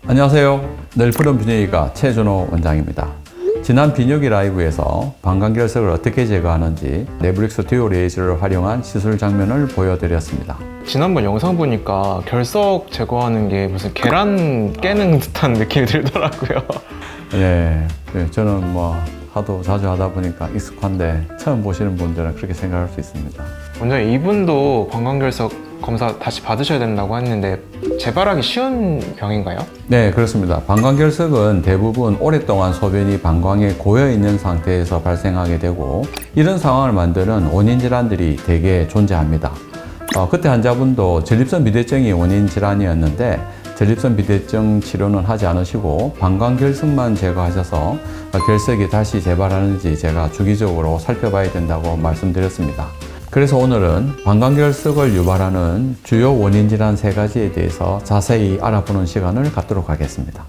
안녕하세요. 늘 푸른 비뇨기과 최준호 원장입니다. 지난 비뇨기 라이브에서 방광결석을 어떻게 제거하는지 네브릭스 듀오 레이저를 활용한 시술 장면을 보여드렸습니다. 지난번 영상 보니까 결석 제거하는 게 무슨 계란 깨는 듯한 느낌이 들더라고요. 네, 저는 하도 자주 하다 보니까 익숙한데 처음 보시는 분들은 그렇게 생각할 수 있습니다. 원장님, 이분도 방광결석 검사 다시 받으셔야 된다고 했는데 재발하기 쉬운 병인가요? 네, 그렇습니다. 방광결석은 대부분 오랫동안 소변이 방광에 고여 있는 상태에서 발생하게 되고, 이런 상황을 만드는 원인 질환들이 대개 존재합니다. 그때 환자분도 전립선 비대증이 원인 질환이었는데 전립선 비대증 치료는 하지 않으시고 방광결석만 제거하셔서 결석이 다시 재발하는지 제가 주기적으로 살펴봐야 된다고 말씀드렸습니다. 그래서 오늘은 방광결석을 유발하는 주요 원인 질환 3가지에 대해서 자세히 알아보는 시간을 갖도록 하겠습니다.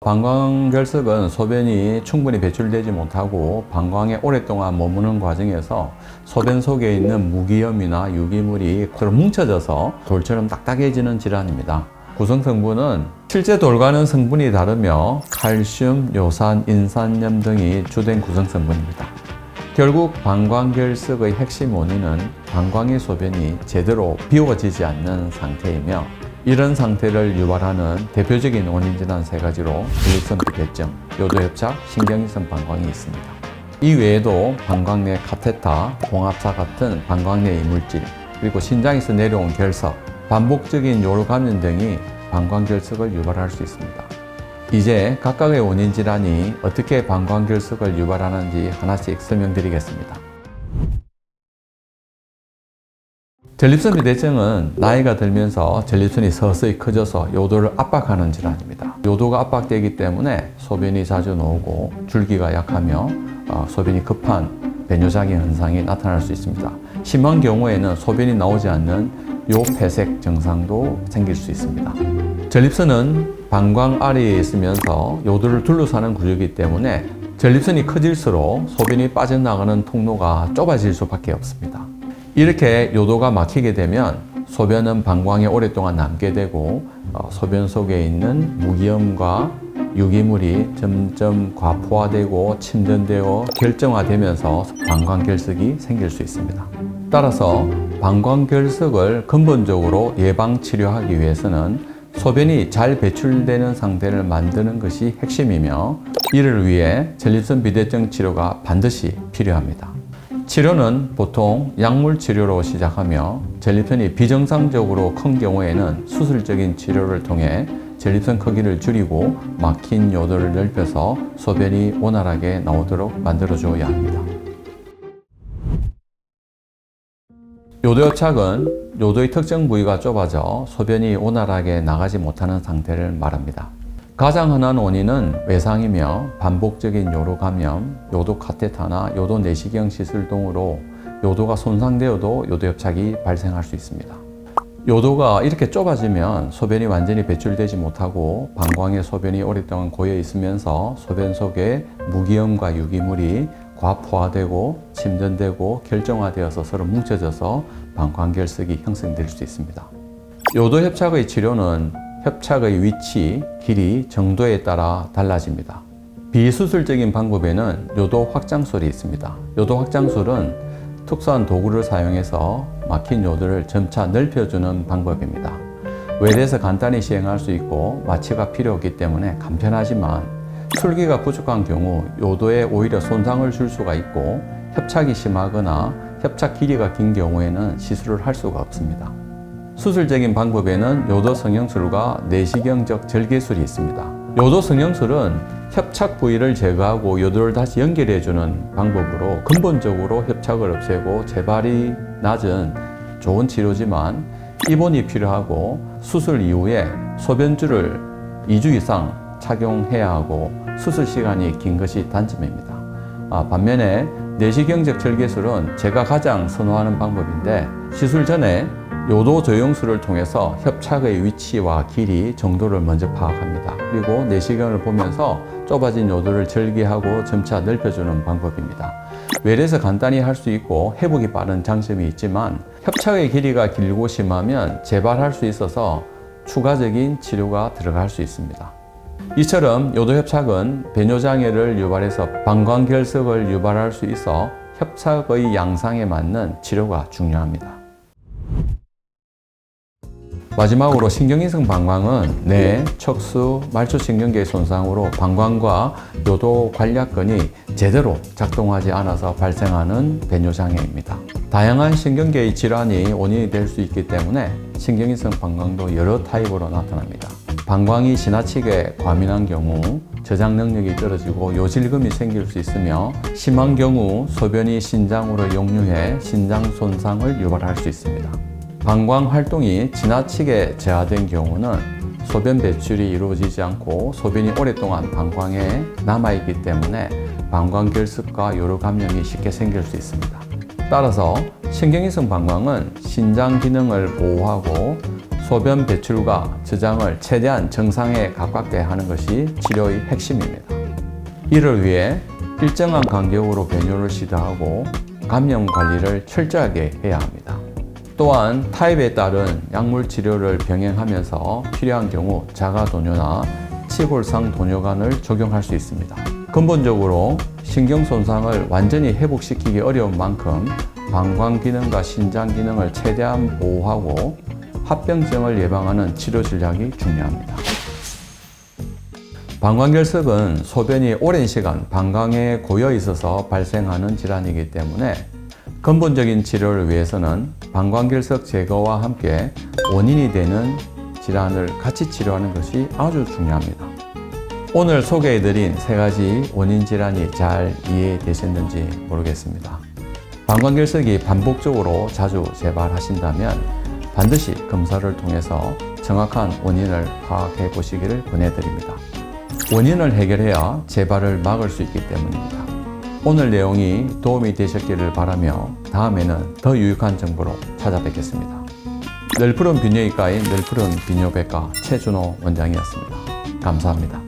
방광결석은 소변이 충분히 배출되지 못하고 방광에 오랫동안 머무는 과정에서 소변 속에 있는 무기염이나 유기물이 서로 뭉쳐져서 돌처럼 딱딱해지는 질환입니다. 구성 성분은 실제 돌과는 성분이 다르며 칼슘, 요산, 인산염 등이 주된 구성 성분입니다. 결국 방광결석의 핵심 원인은 방광의 소변이 제대로 비워지지 않는 상태이며, 이런 상태를 유발하는 대표적인 원인 질환 3가지로 전립선 비대증, 요도협착, 신경이성 방광이 있습니다. 이 외에도 방광 내 카테터, 봉합사 같은 방광 내 이물질, 그리고 신장에서 내려온 결석, 반복적인 요로 감염 등이 방광결석을 유발할 수 있습니다. 이제 각각의 원인 질환이 어떻게 방광결석을 유발하는지 하나씩 설명드리겠습니다. 전립선 비대증은 나이가 들면서 전립선이 서서히 커져서 요도를 압박하는 질환입니다. 요도가 압박되기 때문에 소변이 자주 나오고 줄기가 약하며 소변이 급한 배뇨작용 현상이 나타날 수 있습니다. 심한 경우에는 소변이 나오지 않는 요폐색 증상도 생길 수 있습니다. 전립선은 방광 아래에 있으면서 요도를 둘러싸는 구조이기 때문에 전립선이 커질수록 소변이 빠져나가는 통로가 좁아질 수밖에 없습니다. 이렇게 요도가 막히게 되면 소변은 방광에 오랫동안 남게 되고 소변 속에 있는 무기염과 유기물이 점점 과포화되고 침전되어 결정화되면서 방광결석이 생길 수 있습니다. 따라서 방광결석을 근본적으로 예방치료하기 위해서는 소변이 잘 배출되는 상태를 만드는 것이 핵심이며, 이를 위해 전립선 비대증 치료가 반드시 필요합니다. 치료는 보통 약물 치료로 시작하며 전립선이 비정상적으로 큰 경우에는 수술적인 치료를 통해 전립선 크기를 줄이고 막힌 요도를 넓혀서 소변이 원활하게 나오도록 만들어줘야 합니다. 요도협착은 요도의 특정 부위가 좁아져 소변이 원활하게 나가지 못하는 상태를 말합니다. 가장 흔한 원인은 외상이며 반복적인 요로 감염, 요도 카테터나 요도 내시경 시술 등으로 요도가 손상되어도 요도협착이 발생할 수 있습니다. 요도가 이렇게 좁아지면 소변이 완전히 배출되지 못하고 방광에 소변이 오랫동안 고여 있으면서 소변 속에 무기염과 유기물이 과포화되고 침전되고 결정화되어서 서로 뭉쳐져서 방광결석이 형성될 수 있습니다. 요도협착의 치료는 협착의 위치, 길이, 정도에 따라 달라집니다. 비수술적인 방법에는 요도 확장술이 있습니다. 요도 확장술은 특수한 도구를 사용해서 막힌 요도를 점차 넓혀주는 방법입니다. 외래에서 간단히 시행할 수 있고 마취가 필요 없기 때문에 간편하지만 술기가 부족한 경우 요도에 오히려 손상을 줄 수가 있고, 협착이 심하거나 협착 길이가 긴 경우에는 시술을 할 수가 없습니다. 수술적인 방법에는 요도 성형술과 내시경적 절개술이 있습니다. 요도 성형술은 협착 부위를 제거하고 요도를 다시 연결해주는 방법으로 근본적으로 협착을 없애고 재발이 낮은 좋은 치료지만 입원이 필요하고 수술 이후에 소변줄을 2주 이상 착용해야 하고 수술 시간이 긴 것이 단점입니다. 반면에 내시경적 절개술은 제가 가장 선호하는 방법인데, 시술 전에 요도 저용술을 통해서 협착의 위치와 길이, 정도를 먼저 파악합니다. 그리고 내시경을 보면서 좁아진 요도를 절개하고 점차 넓혀주는 방법입니다. 외래에서 간단히 할 수 있고 회복이 빠른 장점이 있지만 협착의 길이가 길고 심하면 재발할 수 있어서 추가적인 치료가 들어갈 수 있습니다. 이처럼 요도협착은 배뇨장애를 유발해서 방광결석을 유발할 수 있어 협착의 양상에 맞는 치료가 중요합니다. 마지막으로 신경이성 방광은 뇌, 척수, 말초신경계의 손상으로 방광과 요도 관략근이 제대로 작동하지 않아서 발생하는 배뇨장애입니다. 다양한 신경계의 질환이 원인이 될 수 있기 때문에 신경이성 방광도 여러 타입으로 나타납니다. 방광이 지나치게 과민한 경우 저장 능력이 떨어지고 요실금이 생길 수 있으며 심한 경우 소변이 신장으로 역류해 신장 손상을 유발할 수 있습니다. 방광 활동이 지나치게 저하된 경우는 소변 배출이 이루어지지 않고 소변이 오랫동안 방광에 남아있기 때문에 방광결석과 요로 감염이 쉽게 생길 수 있습니다. 따라서 신경이성 방광은 신장 기능을 보호하고 소변 배출과 저장을 최대한 정상에 가깝게 하는 것이 치료의 핵심입니다. 이를 위해 일정한 간격으로 배뇨를 시도하고 감염 관리를 철저하게 해야 합니다. 또한 타입에 따른 약물 치료를 병행하면서 필요한 경우 자가도뇨나 치골상 도뇨간을 적용할 수 있습니다. 근본적으로 신경 손상을 완전히 회복시키기 어려운 만큼 방광 기능과 신장 기능을 최대한 보호하고 합병증을 예방하는 치료 전략이 중요합니다. 방광결석은 소변이 오랜 시간 방광에 고여 있어서 발생하는 질환이기 때문에 근본적인 치료를 위해서는 방광결석 제거와 함께 원인이 되는 질환을 같이 치료하는 것이 아주 중요합니다. 오늘 소개해드린 3가지 원인 질환이 잘 이해되셨는지 모르겠습니다. 방광결석이 반복적으로 자주 재발하신다면 반드시 검사를 통해서 정확한 원인을 파악해 보시기를 권해드립니다. 원인을 해결해야 재발을 막을 수 있기 때문입니다. 오늘 내용이 도움이 되셨기를 바라며 다음에는 더 유익한 정보로 찾아뵙겠습니다. 널푸른 비뇨기과인 널푸른 비뇨백과 최준호 원장이었습니다. 감사합니다.